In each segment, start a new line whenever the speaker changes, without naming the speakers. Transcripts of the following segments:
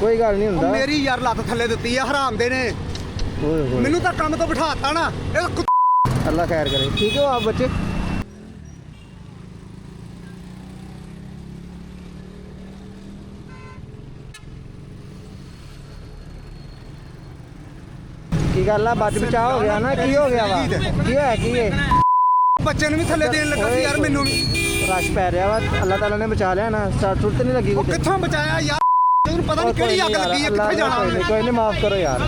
ਕੋਈ ਗੱਲ ਨਹੀਂ ਹੁੰਦਾ।
ਮੇਰੀ ਯਾਰ ਲੱਤ ਥੱਲੇ ਦਿੱਤੀ ਆ ਹਰਾਮ ਦੇ ਨੇ।
ਓਏ ਹੋਏ
ਮੈਨੂੰ ਤਾਂ ਕੰਮ ਤੋਂ ਬਿਠਾਤਾ ਨਾ।
अल्लाह खैर करे। ठीक हो आप बच्चे? की गल है बच बचा हो गया ना? की हो गया वा? की है की है?
ਬੱਚੇ ਨੂੰ ਵੀ ਥੱਲੇ ਦੇਣ ਲੱਗਾ ਸੀ ਯਾਰ ਮੈਨੂੰ ਵੀ।
रश पै रहा वा अल्लाह ताला ने बचा लिया ना। सट सुट नहीं लगी
ਉਹ ਕਿੱਥੋਂ ਬਚਾਇਆ ਯਾਰ? ਤੈਨੂੰ ਪਤਾ ਨਹੀਂ ਕਿਹੜੀ ਅੱਗ ਲੱਗੀ ਹੈ ਕਿੱਥੇ ਜਾਣਾ ਉਹਨੇ।
कोई नहीं माफ करो यार।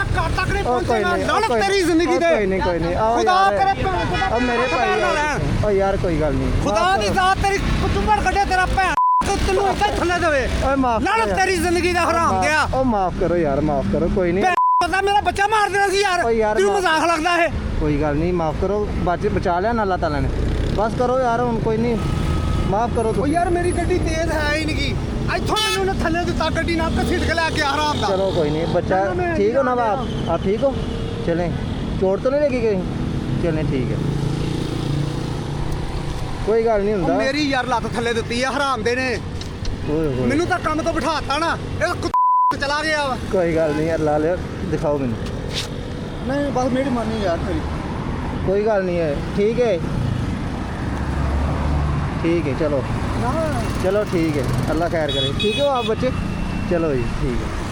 ਘਰ ਤੱਕ ਨਹੀਂ ਪਹੁੰਚੇਗਾ ਲਾਨਤ ਤੇਰੀ ਜ਼ਿੰਦਗੀ ਦੇ।
कोई नहीं आओ
ਖੁਦਾ
यार।
ਕਰੇ
अब मेरे भाई ओ यार कोई गल नहीं।
ਖੁਦਾ ਦੀ ਜ਼ਾਤ ਤੇਰੀ ਕੁਚੁੰਬੜ ਕੱਢੇ ਤੇਰਾ ਭੈਣ ਤੈਨੂੰ ਇੱਥੇ ਥੱਲੇ ਦੇਵੇ।
ओए माफ
ਲਾਨਤ ਤੇਰੀ ਜ਼ਿੰਦਗੀ ਦਾ ਹਰਾਮ ਦਿਆ।
ओ माफ करो यार माफ करो। कोई नहीं
ਪਤਾ ਮੇਰਾ ਬੱਚਾ ਮਾਰ ਦੇਣਾ ਸੀ
ਓ
ਯਾਰ।
ਯਾਰ
ਤੈਨੂੰ ਮਜ਼ਾਕ ਲੱਗਦਾ ਹੈ?
कोई गल नहीं माफ करो। बचा लिया ना अल्लाह ताला ने। बस करो यार हुन कोई नहीं माफ करो
ਉਹ
तुम।
ਯਾਰ ਮੇਰੀ ਗੱਡੀ ਤੇਜ਼ ਹੈ ਹੀ ਨਹੀਂ ਇੱਥੋਂ ਮੈਨੂੰ ਨਾ ਥੱਲੇ ਦਿੱਤਾ ਗੱਡੀ ਨਾਲ ਘਸੀਟ ਕੇ ਲੈ ਕੇ ਆ ਹਰਾਮ ਦਾ।
चलो कोई नहीं बच्चा ठीक हो ना आप ठीक हो? चलें चोट तो नहीं लगी कहीं? चलें ठीक है कोई गल नहीं
ਉਹ
हुंदा।
ਮੇਰੀ ਯਾਰ ਲੱਤ ਥੱਲੇ ਦਿੱਤੀ ਆ ਹਰਾਮ ਦੇ ਨੇ।
ओए होए
ਮੈਨੂੰ ਤਾਂ ਕੰਮ ਤੋਂ ਬਿਠਾਤਾ ਨਾ। ਇਹ ਚਲਾ ਗਿਆ ਵਾ।
कोई गल नहीं अल्लाह ले दिखाओ मैनू।
ਨਹੀਂ ਬਸ ਮੇਰੀ ਮੰਨੀ ਯਾਰ ਤੇਰੀ।
कोई गल नहीं है ठीक है चलो
ਨਾ
चलो ठीक है अल्लाह खैर करे। ठीक हो आप बच्चे? चलो जी ठीक है।